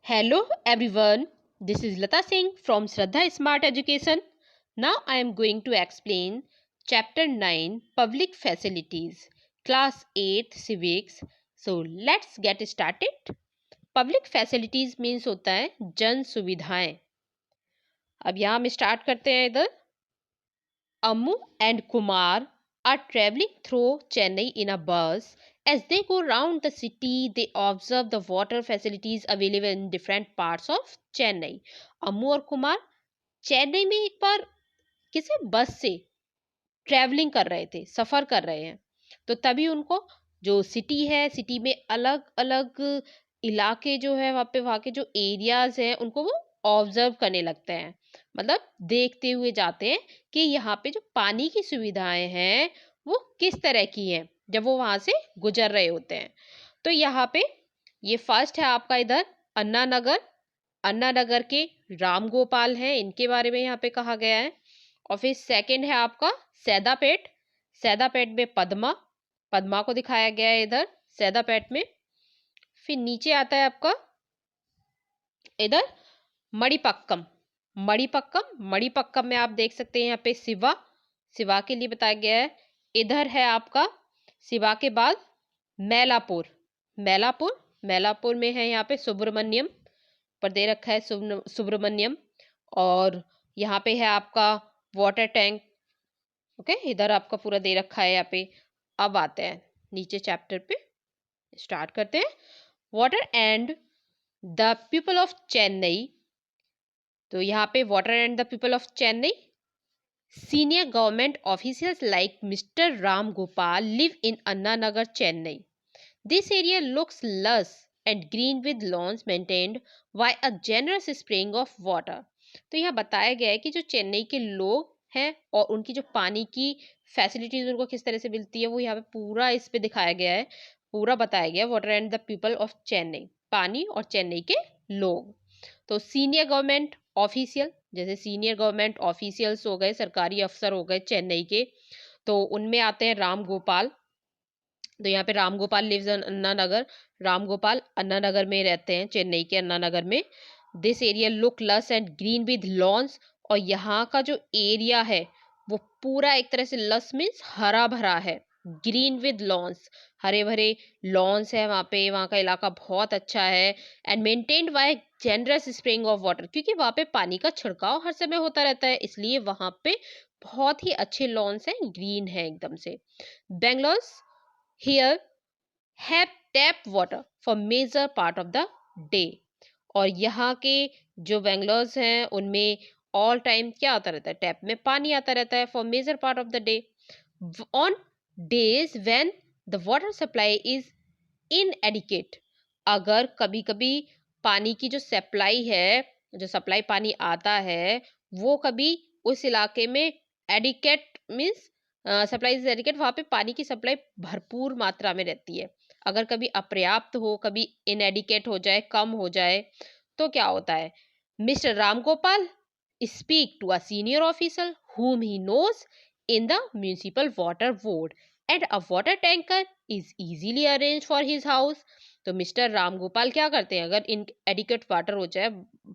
Hello everyone, this is Lata Singh from Shraddha Smart Education. Now I am going to explain Chapter 9 Public Facilities, Class 8 Civics. So let's get started. Public facilities means होता है जन सुविधाएं. अब यहाँ हम start करते हैं इधर. Ammu and Kumar are traveling through Chennai in a bus. As they go round the city, they observe the water facilities available in different parts of Chennai. Ammu और कुमार चेन्नई में एक बार किसी बस से ट्रैवलिंग कर रहे थे, सफर कर रहे हैं. तो तभी उनको जो सिटी है, सिटी में अलग अलग इलाके जो है वहाँ के जो एरियाज हैं उनको वो ऑब्जर्व करने लगते हैं. मतलब देखते हुए जाते हैं कि यहाँ पे जो पानी की सुविधाएं हैं वो किस तरह की हैं जब वो वहां से गुजर रहे होते हैं. तो यहाँ पे ये फर्स्ट है आपका इधर अन्ना नगर. अन्ना नगर के राम गोपाल हैं, इनके बारे में यहाँ पे कहा गया है. और फिर सेकंड है आपका सैदापेट. सैदापेट में पद्मा, पद्मा को दिखाया गया है इधर सैदापेट में. फिर नीचे आता है आपका इधर मणिपक्कम. मणिपक्कम मणिपक्कम में आप देख सकते हैं यहाँ पे शिवा, शिवा के लिए बताया गया है. इधर है आपका शिवा के बाद मैलापुर. मैलापुर मैलापुर में है यहाँ पे सुब्रमण्यम, पर दे रखा है सुब्रमण्यम. और यहाँ पे है आपका वाटर टैंक. ओके, इधर आपका पूरा दे रखा है यहाँ पे. अब आते हैं नीचे चैप्टर पे, स्टार्ट करते हैं. Water and the people of Chennai. तो यहाँ पे water and the people of Chennai. Senior government officials like Mr. Ram Gopal live in Anna Nagar, Chennai. This area looks lush and green with lawns maintained by a generous spring of water. तो यहाँ बताया गया है कि जो चेन्नई के लोग हैं और उनकी जो पानी की फैसिलिटीज उनको किस तरह से मिलती है वो यहाँ पे पूरा इस पे दिखाया गया है, पूरा बताया गया. Water and the people of Chennai, पानी और चेन्नई के लोग. तो सीनियर गवर्नमेंट ऑफिशियल, जैसे सीनियर गवर्नमेंट ऑफिशियल्स हो गए, सरकारी अफसर हो गए चेन्नई के, तो उनमें आते हैं राम गोपाल. तो यहाँ पे राम गोपाल लिव्स इन अन्ना नगर. राम गोपाल अन्ना नगर में रहते हैं, चेन्नई के अन्ना नगर में. दिस एरिया लुक लस एंड ग्रीन विद लॉन्स. और यहाँ का जो एरिया है वो पूरा एक तरह से लस मीन्स हरा भरा है, ग्रीन विद लॉन्स, हरे भरे लॉन्स है वहाँ पे. वहाँ का इलाका बहुत अच्छा है. And maintained by generous spring of water, क्योंकि वहाँ पे पानी का छिड़काव हर समय होता रहता है, इसलिए वहाँ पे बहुत ही अच्छे लॉन्स हैं, ग्रीन है एकदम से. Bangalore here have tap water for major part of the day. और यहाँ के जो बेंगलोर्स हैं उनमें ऑल टाइम क्या आता रहता है, टैप में पानी आता रहता है for major part of the day. On days when the water supply is inadequate, अगर कभी कभी पानी की जो सप्लाई है, जो सप्लाई पानी आता है वो कभी उस इलाके में adequate means supply is adequate, वहाँ पे पानी की सप्लाई भरपूर मात्रा में रहती है. अगर कभी अपर्याप्त हो, कभी इनएडिकेट हो जाए, कम हो जाए, तो क्या होता है, mister Ram Gopal speak to a senior officer whom he knows in the municipal water board and a water tanker is easily arranged for his house. तो मिस्टर राम गोपाल क्या करते हैं, अगर इन एडिक्वेट वाटर हो जाए,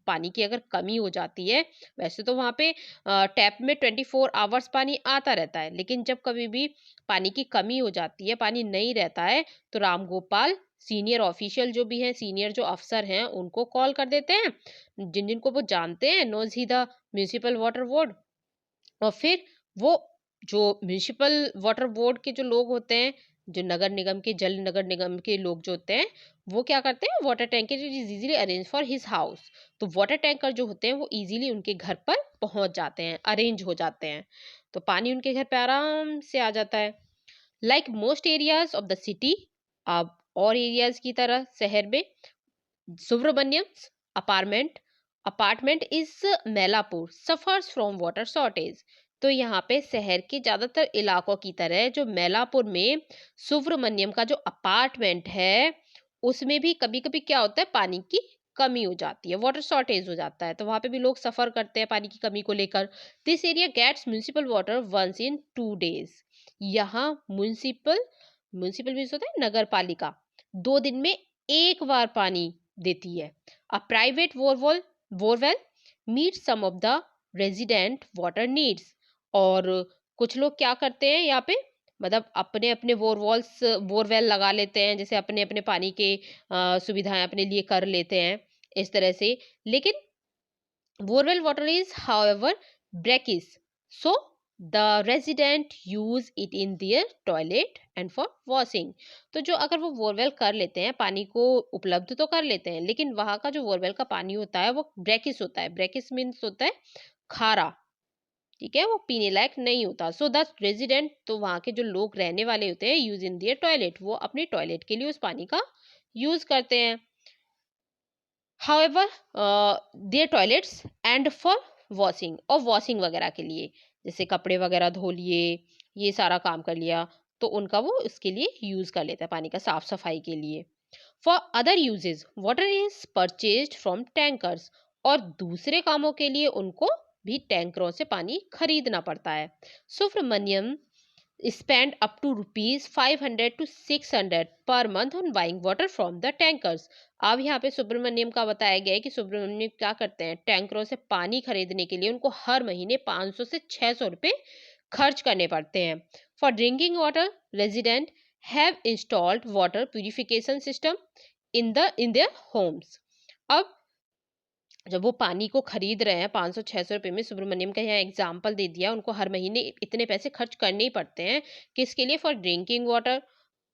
पानी की अगर कमी हो जाती है, वैसे तो वहाँ पे टैप में 24 आवर्स पानी आता रहता है, लेकिन जब कभी भी पानी की कमी हो जाती है, पानी नहीं रहता है, तो राम गोपाल सीनियर ऑफिशियल जो भी हैं, सीनियर जो अफसर हैं, उनको कॉल कर देते हैं, जिन जिनको वो जानते हैं, knows he the municipal water board. और फिर वो जो म्यूनिसिपल वाटर बोर्ड के जो लोग होते हैं, जो नगर निगम के, जल नगर निगम के लोग जो होते हैं, वो क्या करते हैं, water tanker is easily arrange for his house. तो वाटर टैंकर जो होते हैं वो इजीली उनके घर पर पहुंच जाते हैं, अरेंज हो जाते हैं, तो पानी उनके घर पे आराम से आ जाता है. Like most areas of the city, अब और एरियाज की तरह शहर में Subramaniam apartment apartment is Mylapore suffers from water shortage. तो यहाँ पे शहर के ज्यादातर इलाकों की तरह जो मैलापुर में सुब्रमण्यम का जो अपार्टमेंट है उसमें भी कभी कभी क्या होता है, पानी की कमी हो जाती है, वाटर शॉर्टेज हो जाता है, तो वहां पे भी लोग सफर करते हैं पानी की कमी को लेकर. This area gets municipal water once in 2 days. यहाँ म्यूनिसिपल म्यूनिसिपल मीन्स होता है नगर पालिका, 2 दिन में एक बार पानी देती है। A private borewell meet some of the resident water needs. और कुछ लोग क्या करते हैं यहाँ पे, मतलब अपने अपने बोरवेल लगा लेते हैं, जैसे अपने अपने पानी के सुविधाएं अपने लिए कर लेते हैं इस तरह से। लेकिन borewell water is however brackish, so the resident use it in their toilet and for washing। तो जो अगर वो बोरवेल कर लेते हैं, पानी को उपलब्ध तो कर लेते हैं, लेकिन वहां का जो बोरवेल का पानी होता है वो ब्रैकिश होता है। ब्रैकिश मीन्स होता है खारा, ठीक है, वो पीने लायक नहीं होता। सो द रेजिडेंट, तो वहां के जो लोग रहने वाले होते हैं, यूज इन दियर टॉयलेट, वो अपने टॉयलेट के लिए उस पानी का यूज करते हैं। However their toilets and for washing, और वॉशिंग वगैरह के लिए, जैसे कपड़े वगैरह धो लिए, ये सारा काम कर लिया, तो उनका वो इसके लिए यूज कर लेता है पानी का, साफ सफाई के लिए। For other uses water is purchased from tankers, और दूसरे कामों के लिए उनको भी टैंकरों से पानी खरीदना पड़ता है। Subramaniam spend up to rupees 500 to 600 per month on buying water from the tankers। अब यहाँ पे सुब्रमण्यम का बताया गया है कि सुब्रमण्यम क्या करते हैं, टैंकरों से पानी खरीदने के लिए उनको हर महीने 500 से 600 रुपए खर्च करने पड़ते हैं। For drinking water resident have installed water purification system in their homes. अब जब वो पानी को खरीद रहे हैं 500-600 रुपए में, सुब्रमण्यम का यहाँ एग्जाम्पल दे दिया, उनको हर महीने इतने पैसे खर्च करने ही पड़ते हैं। किसके लिए? फॉर ड्रिंकिंग वाटर,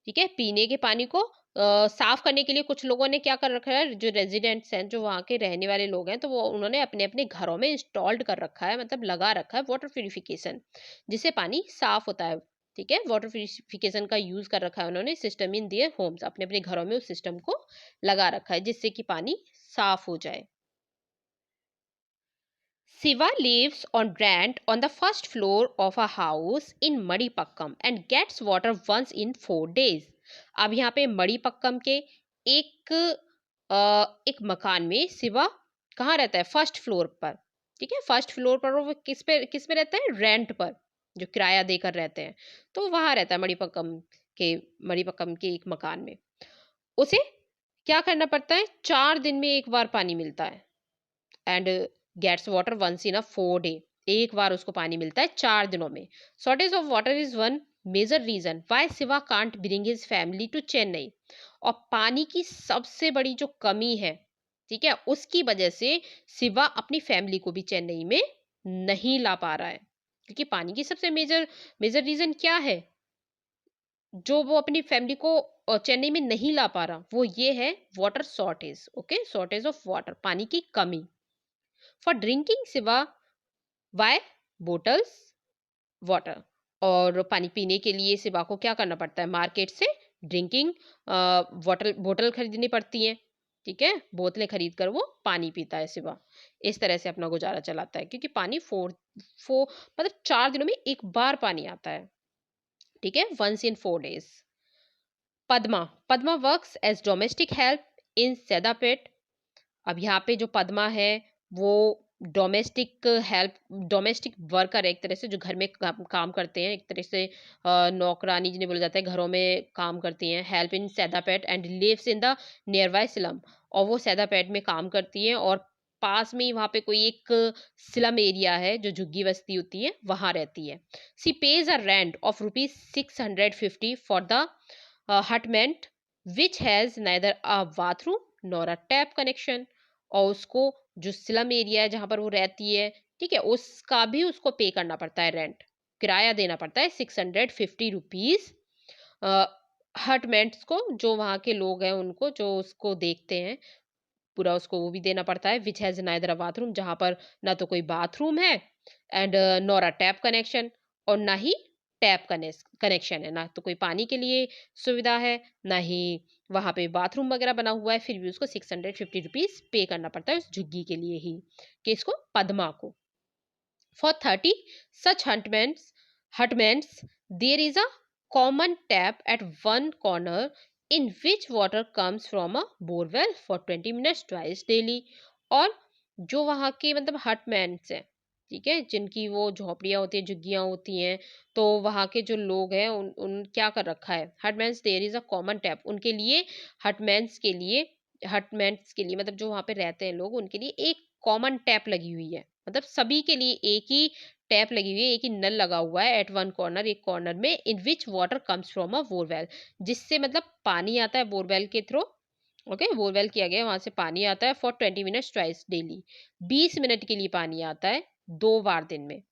ठीक है, पीने के पानी को साफ करने के लिए कुछ लोगों ने क्या कर रखा है, जो रेजिडेंट्स हैं, जो वहाँ के रहने वाले लोग हैं, तो वो उन्होंने अपने अपने घरों में इंस्टॉल्ड कर रखा है, मतलब लगा रखा है वाटर प्यूरिफिकेशन, जिससे पानी साफ होता है। ठीक है, वाटर प्यूरिफिकेशन का यूज कर रखा है उन्होंने, सिस्टम इन दियर होम्स, अपने अपने घरों में उस सिस्टम को लगा रखा है, जिससे कि पानी साफ हो जाए। Siva lives on rent on the first floor of a house in Madipakkam and gets water once in 4 days। अब यहाँ पे मणिपक्कम के एक एक मकान में शिवा कहाँ रहता है? फर्स्ट फ्लोर पर। ठीक है, फर्स्ट फ्लोर पर, वो किस पे रहता है? रेंट पर, जो किराया देकर रहते हैं, तो वहां रहता है मणिपक्कम के एक मकान में। उसे क्या करना पड़ता है? 4 दिन में एक बार पानी मिलता है। And gets water once in a 4 day, एक बार उसको पानी मिलता है 4 दिनों में। Shortage of water is one major reason why Shiva can't bring his family to Chennai. और पानी की सबसे बड़ी जो कमी है, ठीक है, उसकी वजह से शिवा अपनी फैमिली को भी चेन्नई में नहीं ला पा रहा है। क्योंकि पानी की सबसे मेजर मेजर रीजन क्या है जो वो अपनी फैमिली को चेन्नई में नहीं ला पा रहा? वो ये है water shortage. Okay, shortage of water, पानी की कमी। फॉर ड्रिंकिंग सिवा वाई बोटल्स वाटर, और पानी पीने के लिए सिवा को क्या करना पड़ता है? मार्केट से ड्रिंकिंग वाटर बोतल खरीदनी पड़ती है। ठीक है, बोतलें खरीद कर वो पानी पीता है सिवा। इस तरह से अपना गुजारा चलाता है, क्योंकि पानी फोर फोर मतलब 4 दिनों में एक बार पानी आता है। ठीक है, once in 4 days. Padma Padma works as domestic help in Saidapet. अब यहाँ पे जो पद्मा है वो डोमेस्टिक वर्कर है, एक तरह से, जो घर में काम करते हैं, एक तरह से नौकरानी जिन्हें बोला जाता है, घरों में काम करती हैं। Help in Saidapet and lives in the nearby slum, और वो सैदापेट में काम करती हैं, और पास में ही वहाँ पे कोई एक स्लम एरिया है, जो झुग्गी बस्ती होती है, वहाँ रहती है। She pays a rent of ₹650 for the hutment which has neither a bathroom nor a tap connection. और उसको जो स्लम एरिया है जहाँ पर वो रहती है, ठीक है, उसका भी उसको पे करना पड़ता है, रेंट, किराया देना पड़ता है ₹650। हटमेंट्स को, जो वहाँ के लोग हैं, उनको, जो उसको देखते हैं, पूरा उसको वो भी देना पड़ता है। विच हैज नाइदर अ बाथरूम, जहाँ पर ना तो कोई बाथरूम है, and nor a tap connection, और ना ही टैप कनेक्शन है, ना तो कोई पानी के लिए सुविधा है, ना ही वहां पे बाथरूम वगैरह बना हुआ है, फिर भी उसको ₹650 पे करना पड़ता है उस झुग्गी के लिए ही, किसको? पद्मा को। For 30 such hutments, there is a common tap at one corner in which water comes from a borewell for 20 minutes twice daily। और जो वहाँ के मतलब हटमैन्स हैं, ठीक है, जिनकी वो झोपड़ियाँ होती हैं, झुग्गियाँ होती हैं, तो वहाँ के जो लोग हैं, उन उन क्या कर रखा है, hutments, there is a common tap, उनके लिए, हटमैन्स के लिए हटमेंट्स के लिए, मतलब जो वहाँ पे रहते हैं लोग, उनके लिए एक कॉमन टैप लगी हुई है। मतलब सभी के लिए एक ही टैप लगी हुई है, एक ही नल लगा हुआ है एट वन कॉर्नर, एक कॉर्नर में, in which water comes from a borewell, जिससे मतलब पानी आता है बोरवेल के थ्रू। ओके, बोरवेल किया गया, वहां से पानी आता है for 20 minutes twice daily. 20 minute के लिए पानी आता है 2 बार दिन में।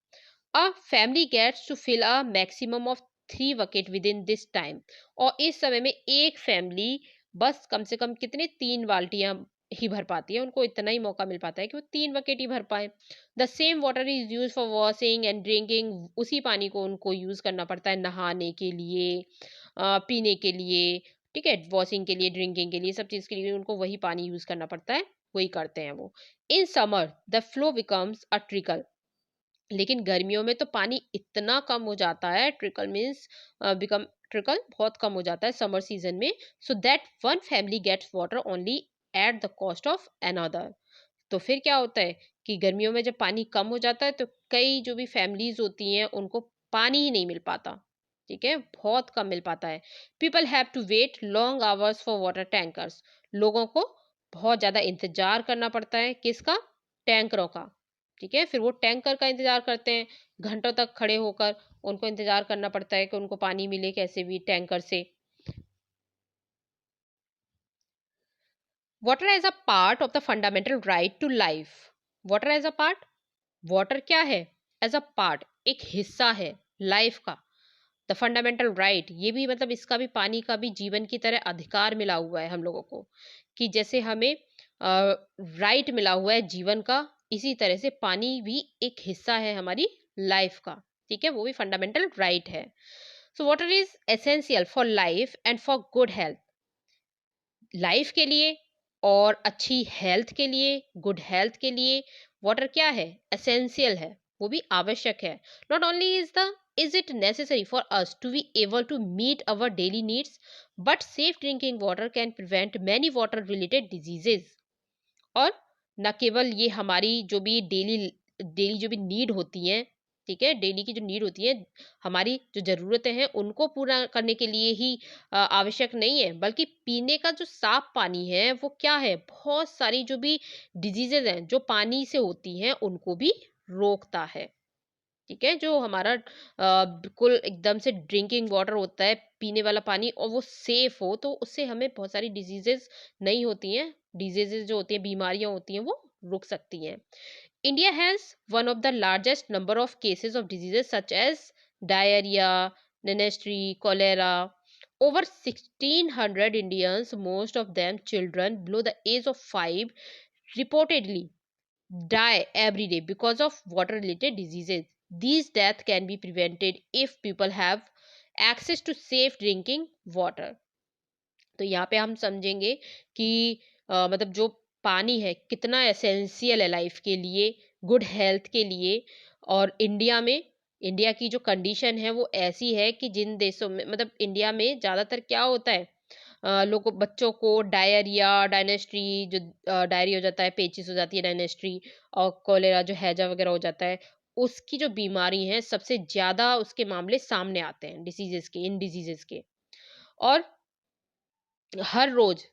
A family gets to fill a maximum of 3 bucket within this time. और इस समय में एक फैमिली बस कम से कम कितने 3 बाल्टियां ही भर पाती है, उनको इतना ही मौका मिल पाता है कि वो 3 बकेट ही भर पाए। The same water is use for washing and drinking, उसी पानी को उनको यूज करना पड़ता है नहाने के लिए, पीने के लिए, ठीक है, वॉशिंग के लिए, ड्रिंकिंग के लिए, सब चीज के लिए उनको वही पानी यूज करना पड़ता है, वही करते हैं वो। In summer the flow becomes a trickle, लेकिन गर्मियों में तो पानी इतना कम हो जाता है, ट्रिकल मीन्स बिकम ट्रिकल बहुत कम हो जाता है समर सीजन में, so that one family gets water only at the cost of another. तो फिर क्या होता है कि गर्मियों में जब पानी कम हो जाता है तो कई जो भी फैमिलीज होती हैं उनको पानी ही नहीं मिल पाता, ठीक है, बहुत कम मिल पाता है। People have to wait long hours for water tankers, लोगों को बहुत ज्यादा इंतजार करना पड़ता है, किसका, टैंकरों का, ठीक है। फिर वो टैंकर का इंतजार करते हैं घंटों तक खड़े होकर, उनको इंतजार करना पड़ता है कि उनको पानी मिले कैसे भी टैंकर से। Water as a part of the fundamental right to life, water as a part, water क्या है, एज अ पार्ट, एक हिस्सा है लाइफ का। द फंडामेंटल राइट, ये भी मतलब इसका भी, पानी का भी जीवन की तरह अधिकार मिला हुआ है हम लोगों को, कि जैसे हमें राइट मिला हुआ है जीवन का, इसी तरह से पानी भी एक हिस्सा है हमारी लाइफ का, ठीक है, वो भी फंडामेंटल राइट है। So water is essential for life and for good health, life के लिए और अच्छी हेल्थ के लिए, गुड हेल्थ के लिए वाटर क्या है, एसेंशियल है, वो भी आवश्यक है। Not only is it necessary for us to be able to meet our daily needs, but safe drinking water can prevent many water related diseases. और न केवल ये हमारी जो भी डेली डेली जो भी नीड होती है, ठीक है, डेली की जो नीड होती है, हमारी जो जरूरतें हैं उनको पूरा करने के लिए ही आवश्यक नहीं है, बल्कि पीने का जो साफ पानी है वो क्या है, बहुत सारी जो भी डिजीजेज हैं जो पानी से होती हैं उनको भी रोकता है, ठीक है। जो हमारा बिल्कुल एकदम से ड्रिंकिंग वाटर होता है, पीने वाला पानी, और वो सेफ हो, तो उससे हमें बहुत सारी डिजीजेस नहीं होती हैं, डिजीजेस जो होती हैं, बीमारियां होती हैं, वो रुक सकती हैं। India has one of the largest number of cases of diseases such as diarrhoea, नेनेस्ट्री, cholera. Over 1600 Indians, most of them children below the age of 5, reportedly die every day because of water related diseases. These deaths can be prevented if people have access to safe drinking water. तो यहाँ पे हम समझेंगे कि मतलब जो पानी है कितना एसेंशियल है लाइफ के लिए, गुड हेल्थ के लिए। और इंडिया में, इंडिया की जो कंडीशन है वो ऐसी है कि जिन देशों में, मतलब इंडिया में ज़्यादातर क्या होता है, लोगों, बच्चों को डायरिया, डायनेस्ट्री, जो डायरिया हो जाता है, पेचिस हो जाती है, डायनेस्ट्री, और कोलेरा जो हैजा वगैरह हो जाता है, उसकी जो बीमारी है सबसे ज्यादा उसके मामले सामने आते हैं डिसीजेस के, इन डिजीजेस के। और हर रोज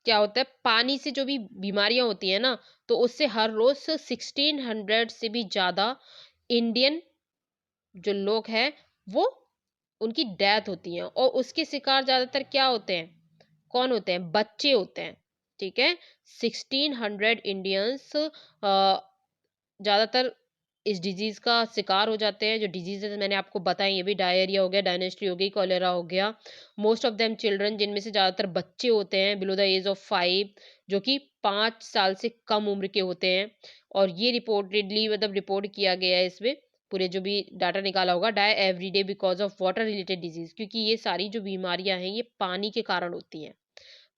क्या होता है, पानी से जो भी बीमारियां होती है ना, तो उससे हर रोज 1600 से भी ज्यादा इंडियन जो लोग हैं वो, उनकी डेथ होती है। और उसके शिकार ज्यादातर क्या होते हैं, कौन होते हैं, बच्चे होते हैं, ठीक है। 1600 इंडियंस ज्यादातर इस डिजीज का शिकार हो जाते हैं। जो डिजीजेस मैंने आपको बताई, ये भी डायरिया हो गया, डायनेस्ट्री हो गई, कॉलेरा हो गया। मोस्ट ऑफ देम चिल्ड्रन, जिनमें से ज्यादातर बच्चे होते हैं बिलो द एज ऑफ 5, जो कि 5 साल से कम उम्र के होते हैं। और ये रिपोर्टेडली, मतलब रिपोर्ट किया गया है इसमें, पूरे जो भी डाटा निकाला होगा, die every day because of water related disease, क्योंकि ये सारी जो बीमारियां हैं ये पानी के कारण होती हैं,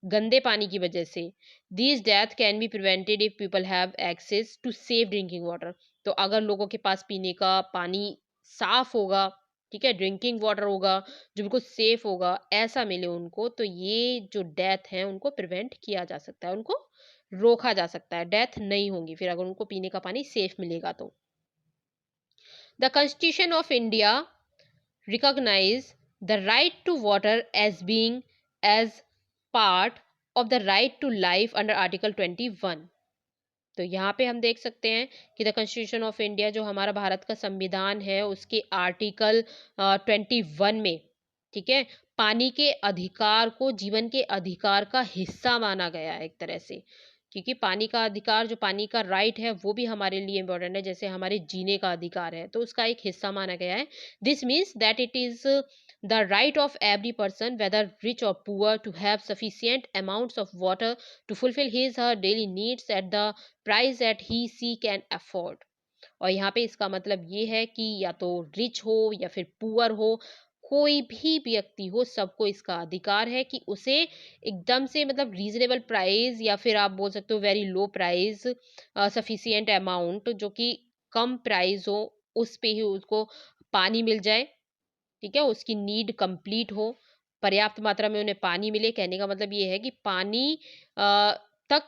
गंदे पानी की वजह से। These death can be prevented if people have access to safe drinking water. तो अगर लोगों के पास पीने का पानी साफ होगा, ठीक है, ड्रिंकिंग वाटर होगा जो बिल्कुल सेफ होगा, ऐसा मिले उनको, तो ये जो डेथ है उनको प्रिवेंट किया जा सकता है, उनको रोका जा सकता है, डेथ नहीं होंगी फिर अगर उनको पीने का पानी सेफ मिलेगा तो। The constitution of India recognize the right to water as being as part of the right to life under article 21। तो यहाँ पे हम देख सकते हैं कि द कॉन्स्टिट्यूशन ऑफ इंडिया, जो हमारा भारत का संविधान है, उसके आर्टिकल 21 में, ठीक है, पानी के अधिकार को जीवन के अधिकार का हिस्सा माना गया है एक तरह से। क्योंकि पानी का अधिकार, जो पानी का राइट है, वो भी हमारे लिए इम्पोर्टेंट है, जैसे हमारे जीने का अधिकार है, तो उसका एक हिस्सा माना गया है। This means that it is the right of every person, whether rich और poor, to have sufficient amounts of water to fulfil his her daily needs at the price that he she can afford. और यहाँ पे इसका मतलब ये है कि या तो रिच हो या फिर पुअर हो, कोई भी व्यक्ति हो, सबको इसका अधिकार है कि उसे एकदम से, मतलब रीजनेबल प्राइस, या फिर आप बोल सकते हो very low price, sufficient amount, जो कि कम प्राइस हो, उस पे ही उसको पानी मिल जाए। ठीक है, उसकी नीड कंप्लीट हो, पर्याप्त मात्रा में उन्हें पानी मिले। कहने का मतलब ये है कि पानी तक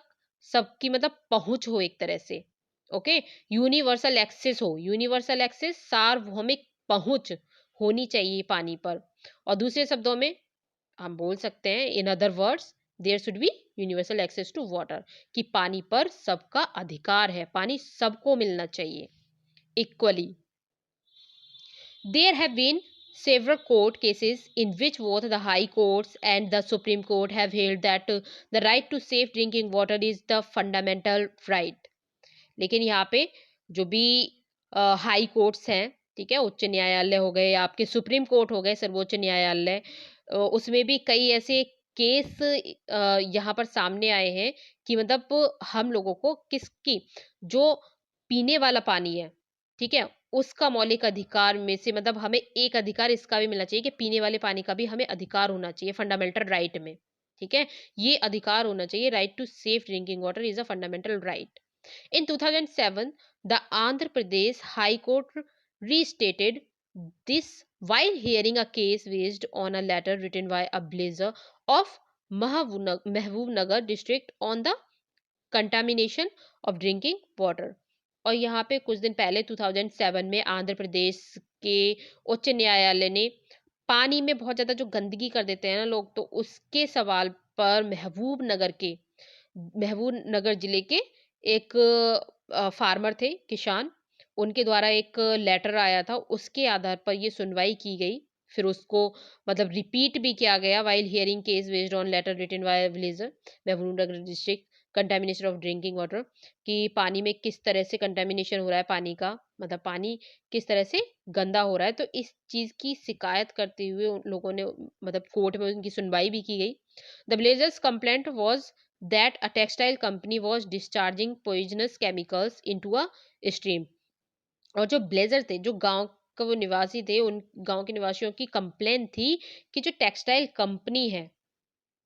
सबकी मतलब पहुंच हो एक तरह से। ओके, यूनिवर्सल एक्सेस हो, यूनिवर्सल एक्सेस, सार्वभौमिक पहुंच होनी चाहिए पानी पर। और दूसरे शब्दों में हम बोल सकते हैं, in other words, there should be universal access to water, कि पानी पर सबका अधिकार है, पानी सबको मिलना चाहिए equally. There have been several court cases in which both the High Courts and the Supreme Court have held that the right to safe drinking water is the fundamental right. लेकिन यहाँ पे जो भी हाई कोर्ट्स हैं, ठीक है, उच्च न्यायालय हो गए, आपके सुप्रीम कोर्ट हो गए, सर्वोच्च न्यायालय, उसमें भी कई ऐसे केस यहाँ पर सामने आए हैं कि मतलब हम लोगों को किसकी, जो पीने वाला पानी है, ठीक है, उसका मौलिक अधिकार में से, मतलब हमें एक अधिकार इसका भी मिलना चाहिए कि पीने वाले पानी का भी हमें अधिकार होना चाहिए फंडामेंटल राइट में। ठीक है, ये अधिकार होना चाहिए, right to safe drinking water is a fundamental right. In 2007, the Andhra Pradesh High Court restated this while hearing a case based on a letter written by a blazer of Mehboob district on the contamination of drinking water। और यहाँ पे कुछ दिन पहले 2007 में आंध्र प्रदेश के उच्च न्यायालय ने पानी में बहुत ज़्यादा जो गंदगी कर देते हैं ना लोग, तो उसके सवाल पर महबूब नगर जिले के एक फार्मर थे, किसान, उनके द्वारा एक लेटर आया था, उसके आधार पर ये सुनवाई की गई। फिर उसको मतलब रिपीट भी किया गया, while hearing case based on letter written by villager Mahbubnagar district contamination of drinking water, कि पानी में किस तरह से कंटेमिनेशन हो रहा है, पानी का मतलब पानी किस तरह से गंदा हो रहा है। तो इस चीज़ की शिकायत करते हुए उन लोगों ने, मतलब कोर्ट में उनकी सुनवाई भी की गई। The blazers complaint was that a textile company was discharging poisonous chemicals into a stream। और जो ब्लेजर थे, जो गांव का वो निवासी थे, उन गांव के निवासियों की कंप्लेन थी कि जो टेक्सटाइल कंपनी है,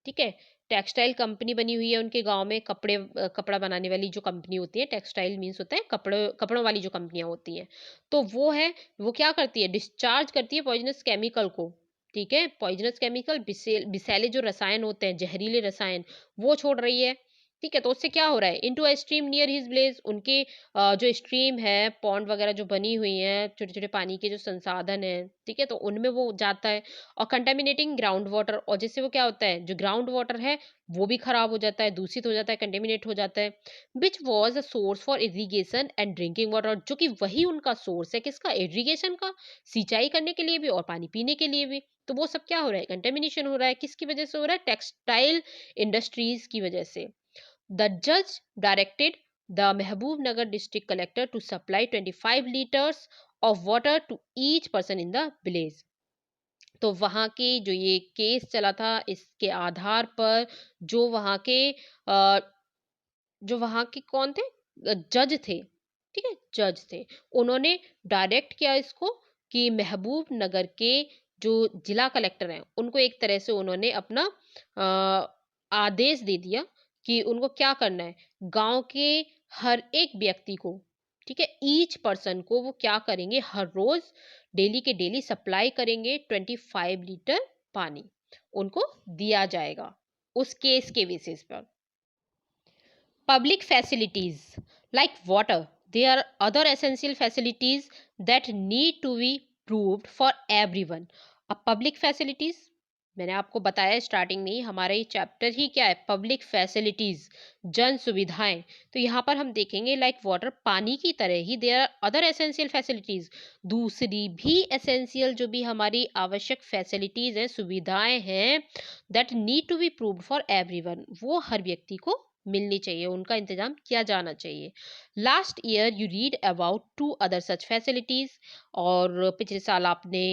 ठीक है, टेक्सटाइल कंपनी बनी हुई है उनके गांव में, कपड़ा बनाने वाली जो कंपनी होती है, टेक्सटाइल मीन्स होता है कपड़ों वाली जो कंपनियां होती हैं, तो वो क्या करती है, डिस्चार्ज करती है पॉइजनस केमिकल को। ठीक है, पॉइजनस केमिकल, विषैले जो रसायन होते हैं, जहरीले रसायन, वो छोड़ रही है। ठीक है, तो उससे क्या हो रहा है, into a stream near his village, उनके जो स्ट्रीम है, पॉन्ड वगैरह जो बनी हुई हैं, छोटे छोटे पानी के जो संसाधन है, ठीक है, तो उनमें वो जाता है, और कंटेमिनेटिंग ग्राउंड वाटर, और जिससे वो क्या होता है, जो ग्राउंड वाटर है वो भी खराब हो जाता है, दूषित हो जाता है, कंटेमिनेट हो जाता है। Which was a source for irrigation and drinking water, जो कि वही उनका सोर्स है, किसका, इरीगेशन का, सिंचाई करने के लिए भी और पानी पीने के लिए भी। तो वो सब क्या हो रहा है, कंटेमिनेशन हो रहा है, किसकी वजह से हो रहा है, टेक्सटाइल इंडस्ट्रीज की वजह से। The judge directed the Mehboob district collector to supply 25 liters of water to each person in the village। तो वहाँ के जो ये केस चला था, इसके आधार पर जो वहाँ के अ, जो वहाँ के कौन थे, जज थे, ठीक है, जज थे, उन्होंने डायरेक्ट किया इसको कि महबूब नगर के जो जिला कलेक्टर हैं, उनको एक तरह से उन्होंने अपना आदेश दे दिया कि उनको क्या करना है, गांव के हर एक व्यक्ति को, ठीक है, ईच पर्सन को वो क्या करेंगे, हर रोज डेली के डेली सप्लाई करेंगे 25 लीटर पानी उनको दिया जाएगा उस केस के बेसिस पर। Public facilities like water, there are other essential facilities that need to be proved for everyone. अब public facilities मैंने आपको बताया स्टार्टिंग में ही, हमारा ये चैप्टर ही क्या है, पब्लिक फैसिलिटीज, जन सुविधाएं। तो यहाँ पर हम देखेंगे लाइक वाटर, पानी की तरह ही there are other essential facilities, दूसरी भी एसेंशियल जो भी हमारी आवश्यक फैसिलिटीज हैं, सुविधाएं हैं, that need to be proved for everyone, वो हर व्यक्ति को मिलनी चाहिए, उनका इंतजाम किया जाना चाहिए। Last year you read about 2 other such facilities, और पिछले साल आपने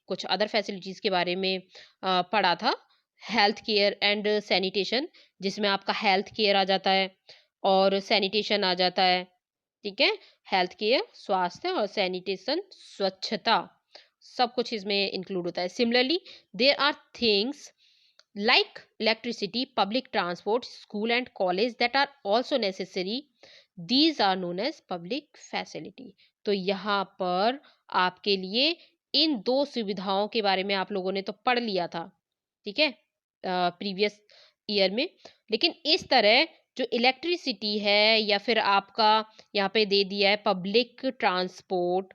कुछ अदर फैसिलिटीज के बारे में पढ़ा था। हेल्थ केयर एंड सैनिटेशन, जिसमें आपका हेल्थ केयर आ जाता है और सैनिटेशन आ जाता है, ठीक है। हेल्थ केयर स्वास्थ्य और सैनिटेशन स्वच्छता, सब कुछ इसमें इंक्लूड होता है। Similarly there are things like electricity, public transport, school and college that are also necessary, these are known as public facility। तो यहाँ पर आपके लिए इन दो सुविधाओं के बारे में आप लोगों ने तो पढ़ लिया था, ठीक है, प्रीवियस ईयर में। लेकिन इस तरह जो इलेक्ट्रिसिटी है, या फिर आपका यहाँ पे दे दिया है पब्लिक ट्रांसपोर्ट,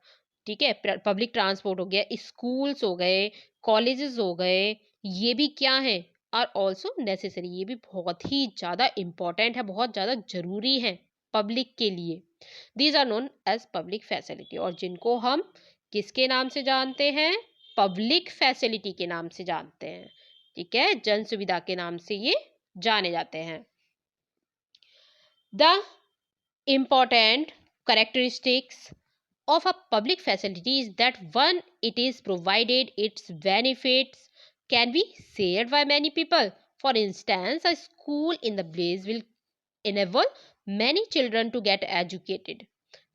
ठीक है, पब्लिक ट्रांसपोर्ट हो गया, स्कूल्स हो गए, कॉलेजेस हो गए, ये भी क्या है, आर ऑल्सो नेसेसरी, ये भी बहुत ही ज़्यादा इम्पॉर्टेंट है, बहुत ज़्यादा जरूरी है पब्लिक के लिए। These are known as public facility, और जिनको हम किसके नाम से जानते हैं, पब्लिक फैसिलिटी के नाम से जानते हैं, ठीक है, जन सुविधा के नाम से ये जाने जाते हैं। The important characteristics of a public facility is that one, it is provided, its benefits can be shared by many people. For instance, a school in the place will enable many children to get educated।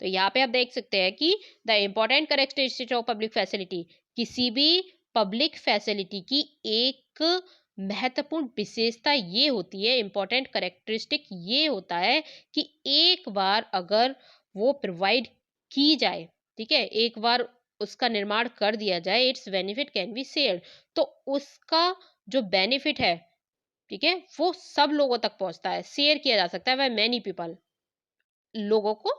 तो यहाँ पे आप देख सकते हैं कि the important characteristics of public facility, किसी भी पब्लिक फैसिलिटी की एक महत्वपूर्ण विशेषता ये होती है, इम्पोर्टेंट कैरेक्टरिस्टिक ये होता है कि एक बार अगर वो प्रोवाइड की जाए, ठीक है, एक बार उसका निर्माण कर दिया जाए, it's benefit can be shared, तो उसका जो बेनिफिट है, ठीक है, वो सब लोगों तक पहुंचता है, शेयर किया जा सकता है बाय मैनी पीपल, लोगों को,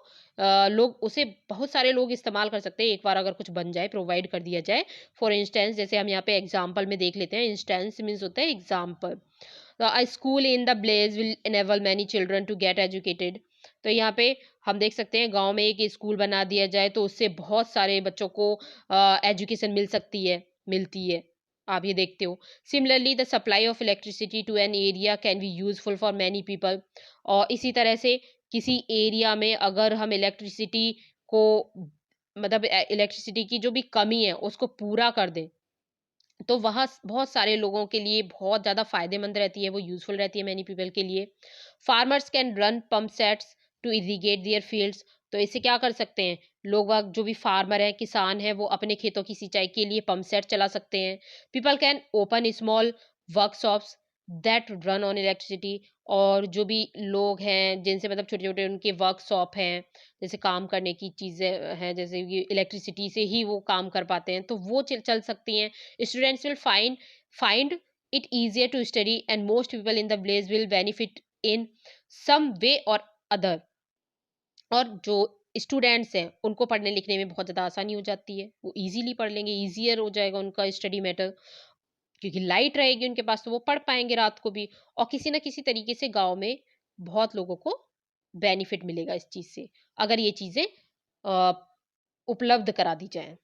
लोग उसे, बहुत सारे लोग इस्तेमाल कर सकते हैं एक बार अगर कुछ बन जाए, प्रोवाइड कर दिया जाए। फॉर इंस्टेंस, जैसे हम यहाँ पे एग्जाम्पल में देख लेते हैं, इंस्टेंस मीन्स होता है example. A school in the village will enable many children to get educated. तो यहाँ पे हम देख सकते हैं गांव में एक स्कूल बना दिया जाए तो उससे बहुत सारे बच्चों को एजुकेशन मिल सकती है, मिलती है, आप ये देखते हो। Similarly the supply of electricity to an area can be useful for many people, और इसी तरह से किसी एरिया में अगर हम इलेक्ट्रिसिटी को, मतलब इलेक्ट्रिसिटी की जो भी कमी है उसको पूरा कर दें, तो वहाँ बहुत सारे लोगों के लिए बहुत ज़्यादा फायदेमंद रहती है, वो यूजफुल रहती है मैनी पीपल के लिए। Farmers can run pump sets to irrigate their fields. तो इससे क्या कर सकते हैं लोग, जो भी फार्मर हैं, किसान हैं, वो अपने खेतों की सिंचाई के लिए पंप सेट चला सकते हैं। People can open small workshops that run on electricity, और जो भी लोग हैं जिनसे मतलब छोटे छोटे उनके वर्कशॉप हैं, जैसे काम करने की चीज़ें हैं, जैसे कि इलेक्ट्रिसिटी से ही वो काम कर पाते हैं, तो वो चल सकती हैं। Students will find it easier to study, and most people in the village will benefit in some way or other। और जो स्टूडेंट्स हैं उनको पढ़ने लिखने में बहुत ज़्यादा आसानी हो जाती है, वो इजीली पढ़ लेंगे, ईजियर हो जाएगा उनका स्टडी मैटर, क्योंकि लाइट रहेगी उनके पास तो वो पढ़ पाएंगे रात को भी। और किसी ना किसी तरीके से गांव में बहुत लोगों को बेनिफिट मिलेगा इस चीज़ से, अगर ये चीज़ें उपलब्ध करा दी जाएं।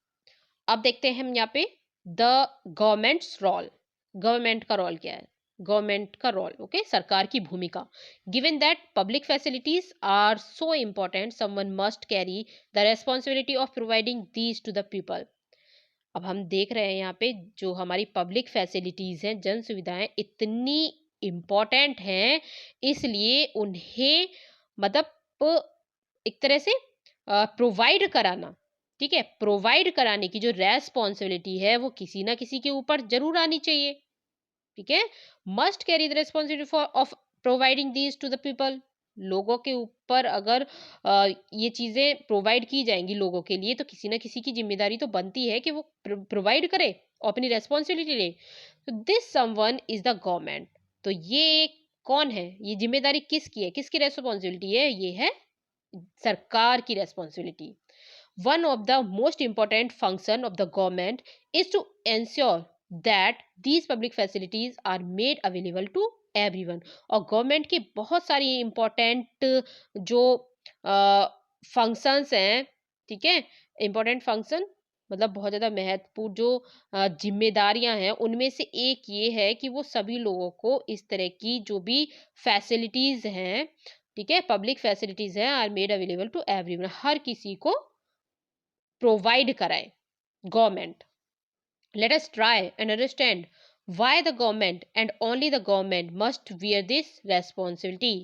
अब देखते हैं हम यहाँ पे द गवर्नमेंट्स रोल, गवर्नमेंट का रोल क्या है, गवर्नमेंट का रोल, ओके, सरकार की भूमिका। Given that public facilities are so important, someone must carry the responsibility of providing these to the people. अब हम देख रहे हैं यहाँ पे जो हमारी पब्लिक फैसिलिटीज हैं, जन सुविधाएं इतनी इम्पोर्टेंट हैं, इसलिए उन्हें मतलब एक तरह से प्रोवाइड कराना, ठीक है, प्रोवाइड कराने की जो रेस्पॉन्सिबिलिटी है वो किसी ना किसी के ऊपर जरूर आनी चाहिए, ठीक है। Must carry the responsibility for of providing these to the people, लोगों के ऊपर अगर ये चीजें प्रोवाइड की जाएंगी लोगों के लिए, तो किसी ना किसी की जिम्मेदारी तो बनती है कि वो प्रोवाइड करे और अपनी रेस्पॉन्सिबिलिटी ले। तो this someone is the government. तो ये कौन है, ये जिम्मेदारी किसकी है, किसकी रेस्पॉन्सिबिलिटी है, ये है सरकार की responsibility. One of the most important function of the government is to ensure that these public facilities are made available to everyone। और गवर्नमेंट की बहुत सारी इंपॉर्टेंट जो फंक्शंस हैं, ठीक है, इंपॉर्टेंट फंक्शन मतलब बहुत ज़्यादा महत्वपूर्ण जो जिम्मेदारियां हैं, उनमें से एक ये है कि वो सभी लोगों को इस तरह की जो भी फैसिलिटीज़ हैं, ठीक है, पब्लिक फैसिलिटीज़ हैं, are made available to everyone, हर किसी को प्रोवाइड कराए government. Let us try and understand why the government and only the government must wear this responsibility।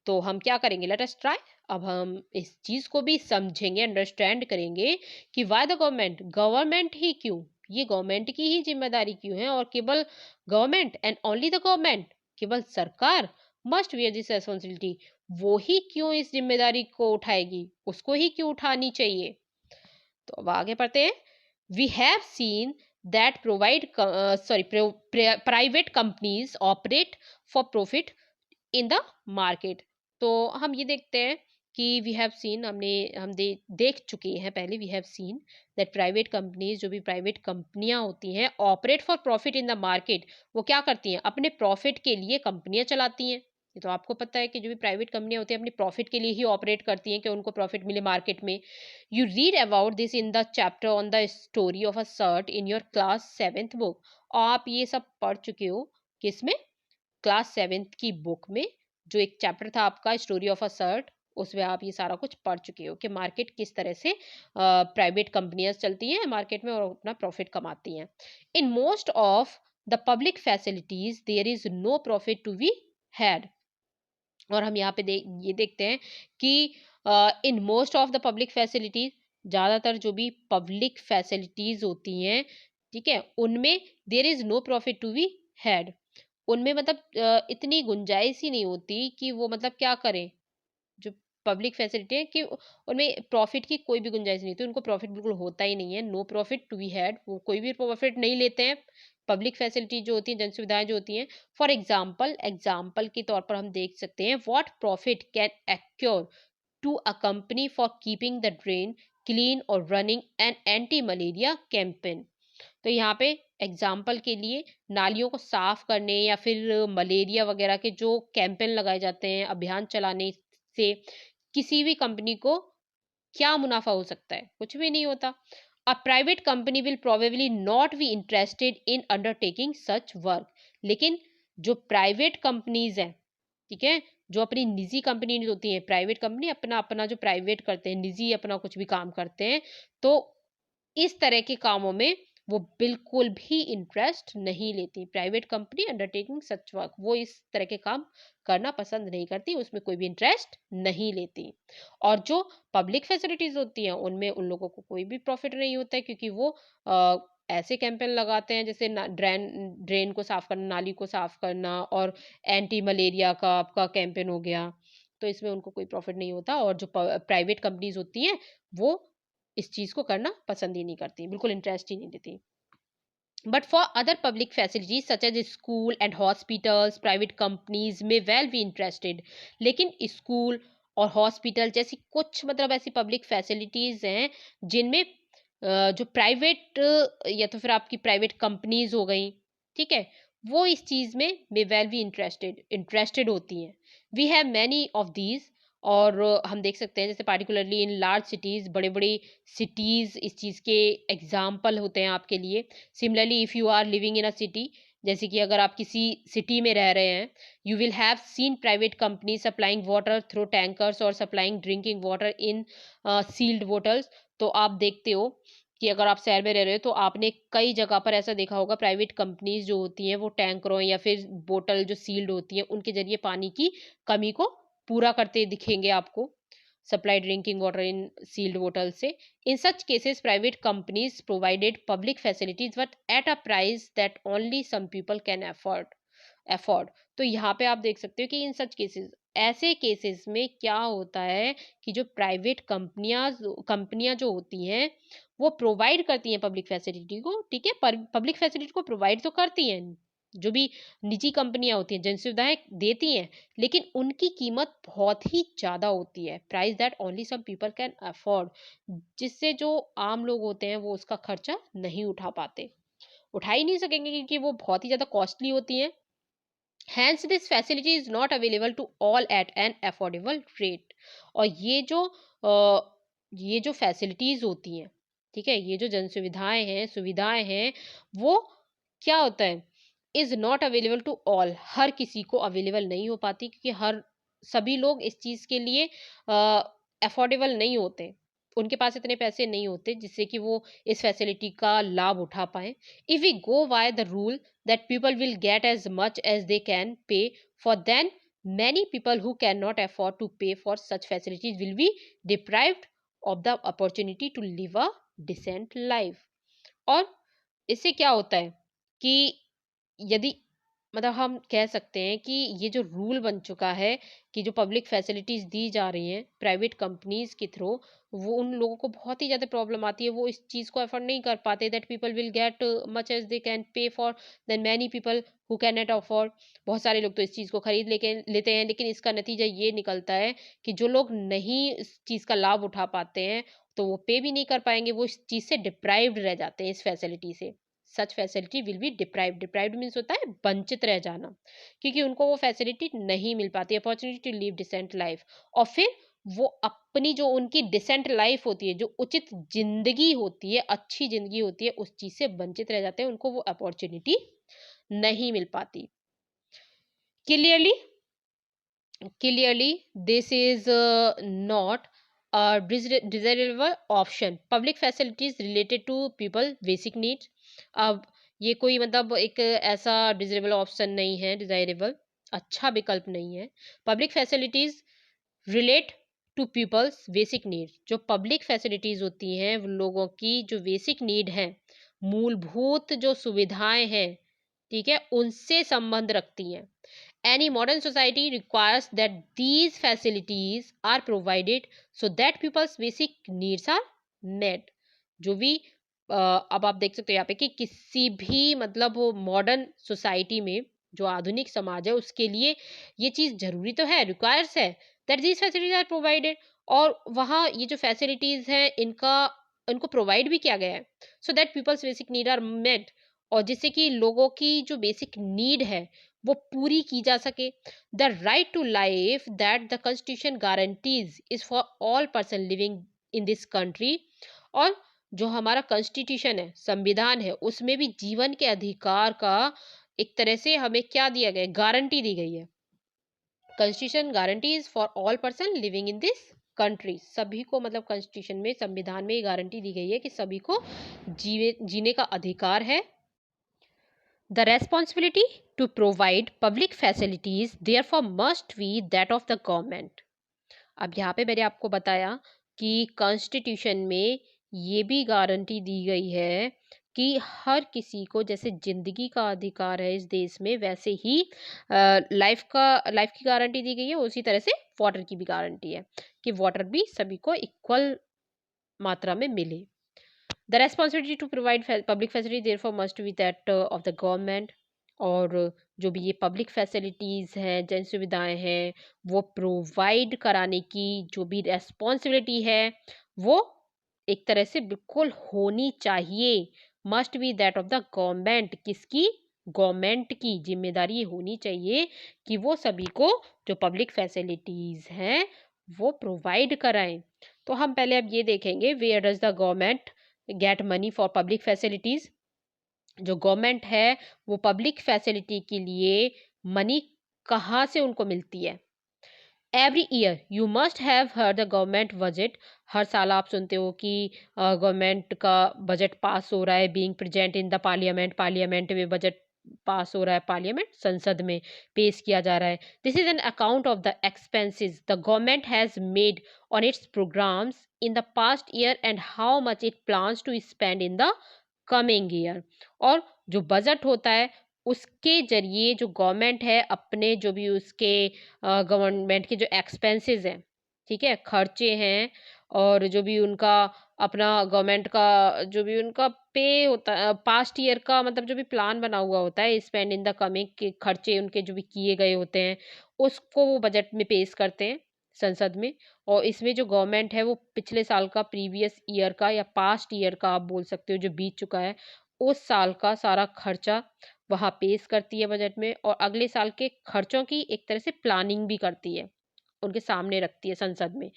तो हम क्या करेंगे, लेट अस ट्राई। अब हम इस चीज को भी समझेंगे, अंडरस्टैंड करेंगे कि वाई द गवर्नमेंट, गवर्नमेंट ही क्यों, ये गवर्नमेंट की ही जिम्मेदारी क्यों है, और केवल government and only the government, केवल सरकार मस्ट वियर दिस रेस्पॉन्सिबिलिटी, वो ही क्यों इस जिम्मेदारी को उठाएगी, उसको ही क्यों उठानी चाहिए। तो अब आगे पढ़ते हैं। We have seen that private companies operate for profit in the market. तो हम ये देखते हैं कि वी हैव सीन, देख चुके हैं पहले, we have seen that private companies, जो भी प्राइवेट कंपनियां होती हैं, operate for profit in the market, वो क्या करती हैं, अपने प्रॉफिट के लिए कंपनियां चलाती हैं। ये तो आपको पता है कि जो भी प्राइवेट कंपनियां होती हैं अपनी प्रॉफिट के लिए ही ऑपरेट करती हैं कि उनको प्रॉफिट मिले मार्केट में। You read about this in the chapter on the story of a shirt in your class 7th book. आप ये सब पढ़ चुके हो किसमें, क्लास 7th की बुक में, जो एक चैप्टर था आपका स्टोरी ऑफ अ सर्ट, उसमें आप ये सारा कुछ पढ़ चुके हो कि मार्केट किस तरह से प्राइवेट कंपनियां चलती हैं मार्केट में और अपना प्रॉफिट कमाती हैं। In most of the public facilities there is no profit to be had. और हम यहाँ पे ये देखते हैं कि in most of the public facilities, ज़्यादातर जो भी पब्लिक फैसिलिटीज होती हैं, ठीक है, उनमें there is no profit to be had. उनमें मतलब इतनी गुंजाइश ही नहीं होती कि वो मतलब क्या करें, जो पब्लिक फैसिलिटी है कि उनमें प्रॉफिट की कोई भी गुंजाइश नहीं होती, उनको प्रॉफिट बिल्कुल होता ही नहीं है, no profit to be had, वो कोई भी प्रॉफिट नहीं लेते हैं। पब्लिक फैसिलिटी जो होती है, जन सुविधाएं जो होती हैं, फॉर एग्जाम्पल, एग्जाम्पल के तौर पर हम देख सकते हैं, what profit can accrue to a company for keeping the drain clean और running an anti malaria campaign. तो यहाँ पे एग्जाम्पल के लिए नालियों को साफ करने या फिर मलेरिया वगैरह के जो कैंपेन लगाए जाते हैं, अभियान चलाने से किसी भी कंपनी को क्या मुनाफा हो सकता है, कुछ भी नहीं होता। A private company will probably not be interested in undertaking such work. लेकिन जो प्राइवेट कंपनीज हैं, ठीक है, जो अपनी निजी कंपनी होती हैं, प्राइवेट कंपनी अपना अपना जो प्राइवेट करते हैं, निजी अपना कुछ भी काम करते हैं, तो इस तरह के कामों में वो बिल्कुल भी इंटरेस्ट नहीं लेती। Private company undertaking such work, वो इस तरह के काम करना पसंद नहीं करती, उसमें कोई भी इंटरेस्ट नहीं लेती। और जो पब्लिक फैसिलिटीज होती हैं उनमें उन लोगों को कोई भी प्रॉफिट नहीं होता है, क्योंकि वो ऐसे कैंपेन लगाते हैं जैसे ड्रेन ड्रेन को साफ करना, नाली को साफ करना, और एंटी मलेरिया का आपका कैंपेन हो गया, तो इसमें उनको कोई प्रॉफिट नहीं होता। और जो प्राइवेट कंपनीज होती हैं वो इस चीज को करना पसंद ही नहीं करती, बिल्कुल इंटरेस्ट ही नहीं देती। But for other public facilities such as school and hospitals, private companies may well be interested। लेकिन स्कूल और हॉस्पिटल जैसी कुछ मतलब ऐसी पब्लिक फैसिलिटीज हैं जिनमें जो प्राइवेट या तो फिर आपकी प्राइवेट कंपनीज हो गई, ठीक है, वो इस चीज में मे वेल बी इंटरेस्टेड होती हैं। We have many of these. और हम देख सकते हैं जैसे पार्टिकुलरली इन लार्ज सिटीज, बड़े बड़े सिटीज इस चीज के एग्जाम्पल होते हैं आपके लिए। Similarly if you are living in a city, जैसे कि अगर आप किसी सिटी में रह रहे हैं, you will have seen private company supplying water through tankers और supplying drinking water in sealed bottles. तो आप देखते हो कि अगर आप शहर में रह रहे हो तो आपने कई जगह पर ऐसा देखा होगा, प्राइवेट कंपनीज जो होती हैं वो टैंकरों या फिर बोतल जो सील्ड होती हैं उनके जरिए पानी की कमी को पूरा करते दिखेंगे आपको, supply drinking water in sealed बोतल से। In such cases, private companies provided public facilities but at a price that only some people can afford। तो यहाँ पे आप देख सकते हो कि इन सच केसेस, ऐसे केसेस में क्या होता है कि जो प्राइवेट कंपनियां जो होती हैं वो प्रोवाइड करती हैं पब्लिक फैसिलिटी को, ठीक है, पब्लिक फैसिलिटी को प्रोवाइड तो करती हैं, जो भी निजी कंपनियां होती हैं जन सुविधाएं देती हैं, लेकिन उनकी कीमत बहुत ही ज़्यादा होती है, price that only some people can afford, जिससे जो आम लोग होते हैं वो उसका खर्चा नहीं उठा पाते। उठा ही नहीं सकेंगे क्योंकि वो बहुत ही ज़्यादा कॉस्टली होती हैं। Hence, this facility is not available to all at an affordable rate. और ये जो फैसिलिटीज होती हैं, ठीक है, ये जो जन सुविधाएं हैं, वो क्या होता है, is not available to all, हर किसी को अवेलेबल नहीं हो पाती क्योंकि हर सभी लोग इस चीज के लिए अफोर्डेबल नहीं होते, उनके पास इतने पैसे नहीं होते जिससे कि वो इस फैसिलिटी का लाभ उठा पाए। If we go by the rule that people will get as much as they can pay for, then many people who cannot afford to pay for such facilities will be deprived of the opportunity to live a decent life. और इससे क्या होता है कि यदि मतलब हम कह सकते हैं कि ये जो रूल बन चुका है कि जो पब्लिक फैसिलिटीज दी जा रही हैं प्राइवेट कंपनीज के थ्रू, वो उन लोगों को बहुत ही ज़्यादा प्रॉब्लम आती है, वो इस चीज़ को अफोर्ड नहीं कर पाते। That people will get much as they can pay for, then many people who cannot afford, बहुत सारे लोग तो इस चीज़ को खरीद लेते हैं, लेकिन इसका नतीजा ये निकलता है कि जो लोग नहीं इस चीज़ का लाभ उठा पाते हैं तो वो पे भी नहीं कर पाएंगे, वो इस चीज़ से डिप्राइव्ड रह जाते हैं, इस फैसिलिटी से। Such facility will be deprived, deprived means होता है वंचित रह जाना, क्योंकि उनको वो फैसिलिटी नहीं मिल पाती, opportunity to live decent life. और फिर वो अपनी जो उनकी डिसेंट लाइफ होती है, जो उचित जिंदगी होती है, अच्छी जिंदगी होती है, उस चीज से वंचित रह जाते हैं, उनको वो अपॉर्चुनिटी नहीं मिल पाती। Clearly Clearly, this is not a desirable option. Public facilities related to people basic needs. अब ये कोई मतलब एक ऐसा डिजरेबल ऑप्शन नहीं है, डिजायरेबल अच्छा विकल्प नहीं है। Public facilities relate to people's basic need, जो पब्लिक फैसिलिटीज होती हैं वो लोगों की जो बेसिक नीड है, मूलभूत जो सुविधाएं हैं, ठीक है, उनसे संबंध रखती हैं। Any modern society requires that these facilities are provided so that people's basic needs are met. जो भी अब आप देख सकते हो यहाँ पे कि किसी भी मतलब मॉडर्न सोसाइटी में, जो आधुनिक समाज है, उसके लिए ये चीज जरूरी तो है, रिक्वायर्स है that these facilities are provided, और वहाँ ये जो फैसिलिटीज हैं इनको प्रोवाइड भी किया गया है so that people's basic need are met, और जिससे कि लोगों की जो बेसिक नीड है वो पूरी की जा सके। The right to life that the constitution guarantees is for all person living in this country. और जो हमारा कॉन्स्टिट्यूशन है, संविधान है, उसमें भी जीवन के अधिकार का एक तरह से हमें क्या दिया गया है, गारंटी दी गई है। Constitution guarantees for all person living in this country, सभी को मतलब कॉन्स्टिट्यूशन में, संविधान में ये गारंटी दी गई है कि सभी को जीने का अधिकार है। The responsibility to provide public facilities therefore must be that of the government. अब यहाँ पे मैंने आपको बताया कि कॉन्स्टिट्यूशन में ये भी गारंटी दी गई है कि हर किसी को जैसे जिंदगी का अधिकार है इस देश में, वैसे ही लाइफ की गारंटी दी गई है, उसी तरह से वाटर की भी गारंटी है कि वाटर भी सभी को इक्वल मात्रा में मिले। The responsibility to provide public facilities therefore must be that of the government. और जो भी ये पब्लिक फैसिलिटीज़ हैं, जन सुविधाएं हैं, वो प्रोवाइड कराने की जो भी रेस्पॉन्सिबिलिटी है वो एक तरह से बिल्कुल होनी चाहिए। Must be that of the government, किसकी, गवर्नमेंट की जिम्मेदारी ये होनी चाहिए कि वो सभी को जो पब्लिक फैसिलिटीज़ हैं वो प्रोवाइड कराएं। तो हम पहले अब ये देखेंगे where does the government get money for public facilities. जो गवर्नमेंट है वो पब्लिक फैसिलिटी के लिए मनी कहाँ से उनको मिलती है। Every year you must have heard the government budget, हर साल आप सुनते हो कि गवर्नमेंट का बजट पास हो रहा है, being present in the parliament, parliament में बजट पास हो रहा है, पार्लियामेंट संसद में पेश किया जा रहा है। This is an account of the expenses the government has made on its programmes in the past year and how much it plans to spend in the coming year. और जो बजट होता है उसके जरिए जो गवर्नमेंट है अपने जो भी उसके गवर्नमेंट के जो एक्सपेंसेस हैं, ठीक है, खर्चे हैं, और जो भी उनका अपना गवर्नमेंट का जो भी उनका पे होता है पास्ट ईयर का, मतलब जो भी प्लान बना हुआ होता है स्पेंड इन द कमिंग के खर्चे उनके जो भी किए गए होते हैं उसको वो बजट में पेश करते हैं संसद में। और इसमें जो गवर्नमेंट है वो पिछले साल का, प्रीवियस ईयर का या पास्ट ईयर का आप बोल सकते हो जो बीत चुका है, उस साल का सारा खर्चा वहाँ पेश करती है बजट में, और अगले साल के खर्चों की एक तरह से प्लानिंग भी करती है, उनके सामने रखती है संसद में।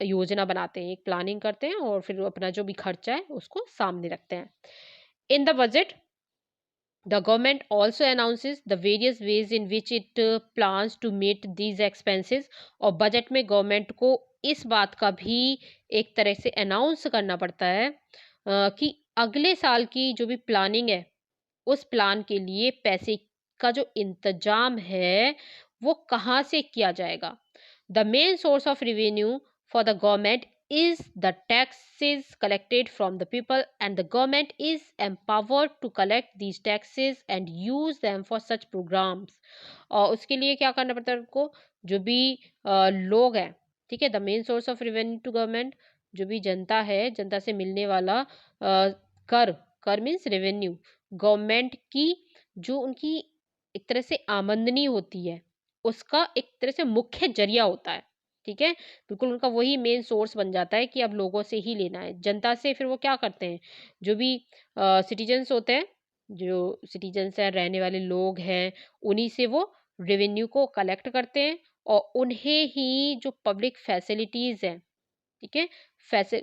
योजना बनाते हैं, एक प्लानिंग करते हैं और फिर अपना जो भी खर्चा है उसको सामने रखते हैं। In the budget the government also announces the various ways in which it plans to meet these expenses। और बजट में गवर्नमेंट को इस बात का भी एक तरह से अनाउंस करना पड़ता है कि अगले साल की जो भी प्लानिंग है उस प्लान के लिए पैसे का जो इंतजाम है वो कहाँ से किया जाएगा। The main source of revenue for the government is the taxes collected from the people, and the government is empowered to collect these taxes and use them for such programs। और उसके लिए क्या करना पड़ता है उनको, जो भी लोग हैं, ठीक है, the main source of revenue to government, जो भी जनता है, जनता से मिलने वाला कर, कर मीन्स रेवेन्यू, गवर्नमेंट की जो उनकी एक तरह से आमदनी होती है उसका एक तरह से मुख्य जरिया होता है, ठीक है। बिल्कुल उनका वही मेन सोर्स बन जाता है कि अब लोगों से ही लेना है, जनता से। फिर वो क्या करते हैं, जो भी सिटीजन्स होते हैं, जो सिटीजन्स हैं, रहने वाले लोग हैं, उन्हीं से वो रेवेन्यू को कलेक्ट करते हैं और उन्हें ही जो पब्लिक फैसिलिटीज़ हैं, ठीक है,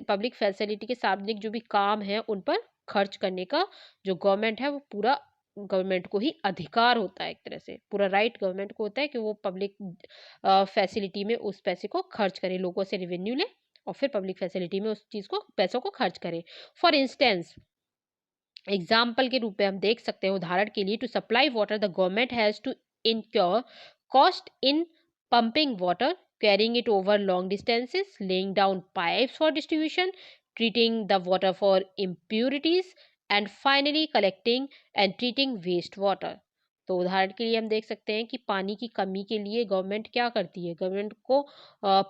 पब्लिक फैसिलिटी के सार्वजनिक जो भी काम है उन पर खर्च करने का जो गवर्नमेंट है वो पूरा गवर्नमेंट को ही अधिकार होता है, एक तरह से पूरा राइट गवर्नमेंट को होता है कि वो पब्लिक फैसिलिटी में उस पैसे को खर्च करे, लोगों से रेवेन्यू ले और फिर पब्लिक फैसिलिटी में उस चीज़ को, पैसों को खर्च करे। फॉर इंस्टेंस, एग्जाम्पल के रूप में हम देख सकते हैं, उदाहरण के लिए, to supply water the government has to incur cost in pumping water, carrying it over long distances, laying down pipes for distribution, treating the water for impurities, and finally collecting and treating waste water। तो उदाहरण के लिए हम देख सकते हैं कि पानी की कमी के लिए गवर्नमेंट क्या करती है, गवर्नमेंट को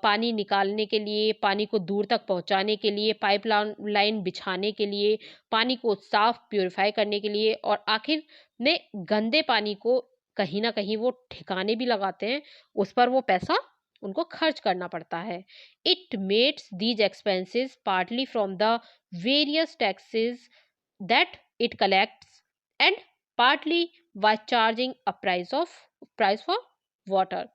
पानी निकालने के लिए, पानी को दूर तक पहुंचाने के लिए, पाइप लाइन बिछाने के लिए, पानी को साफ प्योरीफाई करने के लिए, और आखिर में गंदे पानी को कहीं ना कहीं वो ठिकाने भी लगाते हैं, उस पर वो पैसा उनको खर्च करना पड़ता है। It meets these expenses partly from the various taxes that it collects and partly by charging a price for water.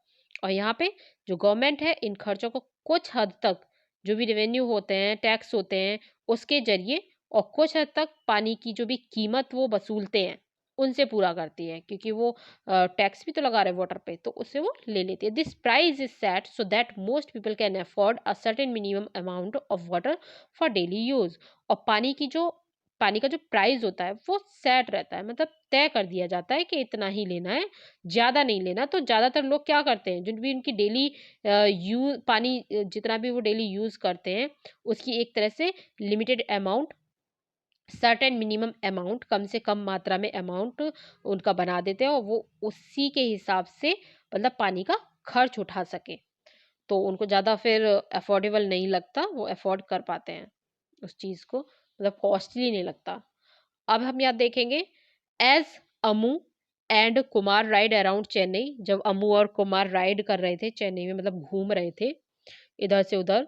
और यहाँ पे जो गवर्नमेंट है इन खर्चों को कुछ हद तक, जो भी रेवेन्यू होते हैं, टैक्स होते हैं, उसके जरिए और कुछ हद तक पानी की जो भी कीमत वो वसूलते हैं उनसे पूरा करती है, क्योंकि वो टैक्स भी तो लगा रहे वाटर पे, तो उससे वो ले लेती है। This price is set so that most people can afford a certain minimum amount of water for daily use. और पानी का जो प्राइस होता है वो सेट रहता है, मतलब तय कर दिया जाता है कि इतना ही लेना है, ज़्यादा नहीं लेना। तो ज़्यादातर लोग क्या करते हैं, जो भी उनकी डेली यूज पानी जितना भी वो डेली यूज़ करते हैं उसकी एक तरह से limited amount, certain minimum amount, कम से कम मात्रा में अमाउंट उनका बना देते हैं और वो उसी के हिसाब से मतलब पानी का खर्च उठा सके, तो उनको ज़्यादा फिर अफोर्डेबल नहीं लगता, वो अफोर्ड कर पाते हैं उस चीज़ को, मतलब कॉस्टली नहीं लगता। अब हम यहाँ देखेंगे, as Amu and Kumar ride around Chennai, जब अमू और कुमार राइड कर रहे थे चेन्नई में, मतलब घूम रहे थे इधर से उधर,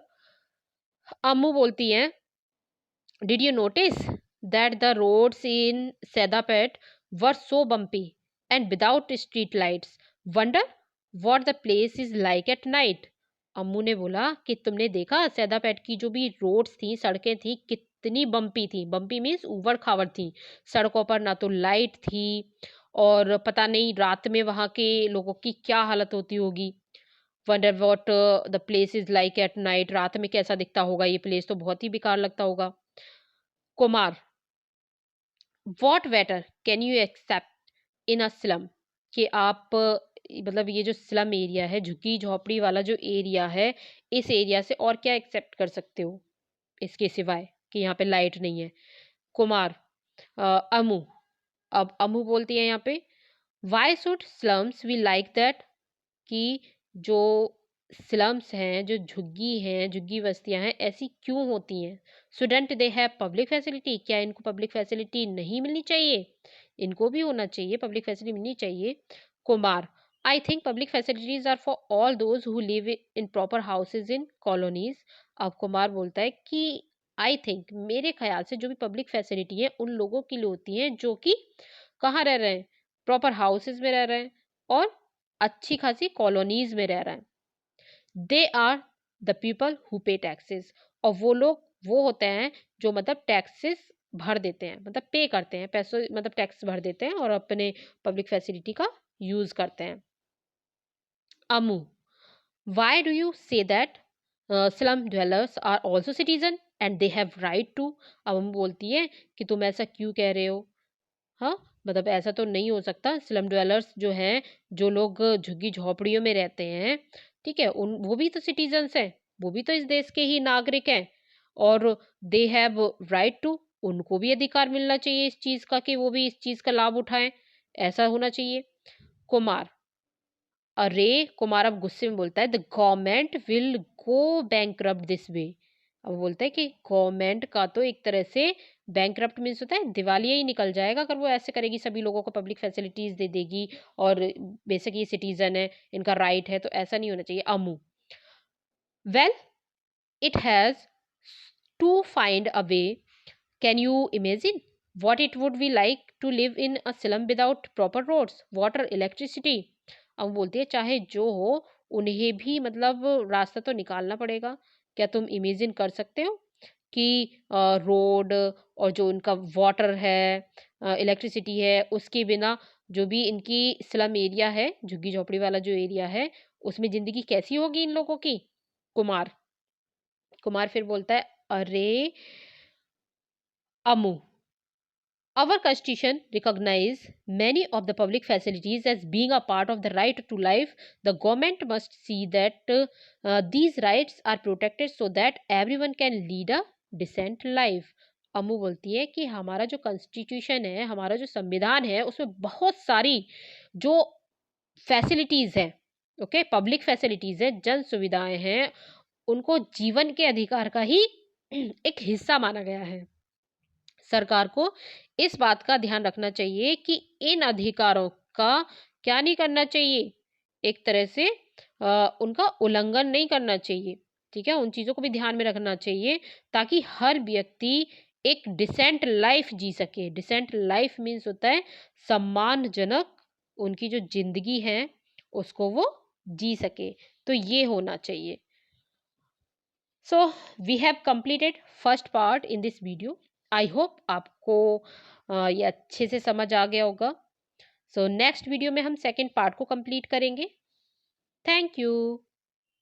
अम्मू बोलती हैं, did you notice that the roads in Sedapet were so bumpy and without street lights? Wonder what the place is like at night? अम्मू ने बोला कि तुमने देखा सैदापेट की जो भी रोड्स थी, सड़कें थी, कितनी बम्पी थी। बम्पी मीन्स उबड़ खाबड़ थी, सड़कों पर ना तो लाइट थी और पता नहीं रात में वहाँ के लोगों की क्या हालत होती होगी। Wonder what the place is like at night, रात में कैसा दिखता होगा ये प्लेस, तो बहुत ही बेकार लगता होगा। Kumar, what waiter can you accept in a slum, कि आप मतलब ये जो स्लम एरिया है, झुग्गी झोपड़ी वाला जो एरिया है, इस एरिया से और क्या एक्सेप्ट कर सकते हो इसके सिवाय कि यहाँ पे लाइट नहीं है। कुमार, अमू, अब अमू बोलती है यहाँ पे, why should slums we like that, कि जो स्लम्स हैं, जो झुग्गी हैं, झुग्गी बस्तियां हैं, ऐसी क्यों होती हैं। Student they have public facility, क्या इनको पब्लिक फैसिलिटी नहीं मिलनी चाहिए, इनको भी होना चाहिए, पब्लिक फैसिलिटी मिलनी चाहिए। Kumar, I think public facilities are for all those who live in proper houses in colonies. अब कुमार बोलता है कि आई थिंक, मेरे ख्याल से जो भी पब्लिक फैसिलिटी है उन लोगों के लिए होती हैं जो कि कहाँ रह रहे हैं, प्रॉपर हाउसेज में रह रहे हैं और अच्छी खासी कॉलोनीज में रह रहे हैं। They are the people who pay taxes, और वो लोग वो होते हैं जो मतलब टैक्सेस भर देते हैं, मतलब पे करते हैं, पैसों मतलब टैक्स भर देते हैं और अपने पब्लिक फैसिलिटी का यूज करते हैं। Amu, why do you say that slum dwellers are also citizen and they have right to? अब हम बोलती है कि तुम ऐसा क्यों कह रहे हो, हाँ, मतलब ऐसा तो नहीं हो सकता। स्लम ड्वेलर्स जो हैं, जो लोग झुग्गी झोपड़ियों में रहते हैं, ठीक है, उन वो भी तो सिटीजन्स हैं, वो भी तो इस देश के ही नागरिक हैं और दे हैव राइट टू, उनको भी अधिकार मिलना चाहिए इस चीज का कि वो भी इस चीज का लाभ उठाएं, ऐसा होना चाहिए। कुमार, अरे कुमार अब गुस्से में बोलता है, the government will go bankrupt this way. अब वो बोलता है कि गवर्नमेंट का तो एक तरह से बैंकरप्ट मीन्स होता है दिवालिया ही निकल जाएगा अगर वो ऐसे करेगी, सभी लोगों को पब्लिक फैसिलिटीज दे देगी और बेसिक ये सिटीजन है, इनका राइट है, तो ऐसा नहीं होना चाहिए। Amu, well it has to find a way, can you imagine what it would be like to live in a slum without proper roads, water, electricity? अब बोलती है चाहे जो हो, उन्हें भी मतलब रास्ता तो निकालना पड़ेगा। क्या तुम इमेजिन कर सकते हो कि रोड और जो उनका वाटर है, इलेक्ट्रिसिटी है, उसके बिना जो भी इनकी स्लम एरिया है, झुग्गी झोपड़ी वाला जो एरिया है, उसमें जिंदगी कैसी होगी इन लोगों की? कुमार कुमार फिर बोलता है, अरे Amu, our constitution recognize many of the public facilities as being a part of the right to life. The government must see that these rights are protected so that everyone can lead a decent life. Amu बोलती है कि हमारा जो constitution है, हमारा जो संविधान है, उसमें बहुत सारी जो फैसिलिटीज हैं, ओके, पब्लिक फैसिलिटीज है, जन सुविधाएं हैं, उनको जीवन के अधिकार का ही एक हिस्सा माना गया है। सरकार को इस बात का ध्यान रखना चाहिए कि इन अधिकारों का क्या नहीं करना चाहिए, एक तरह से उनका उल्लंघन नहीं करना चाहिए, ठीक है, उन चीजों को भी ध्यान में रखना चाहिए ताकि हर व्यक्ति एक डिसेंट लाइफ जी सके। डिसेंट लाइफ मीन्स होता है सम्मानजनक, उनकी जो जिंदगी है उसको वो जी सके, तो ये होना चाहिए। So we have completed first part in this video. I hope आपको ये अच्छे से समझ आ गया होगा। सो नेक्स्ट वीडियो में हम सेकेंड पार्ट को कंप्लीट करेंगे। Thank you.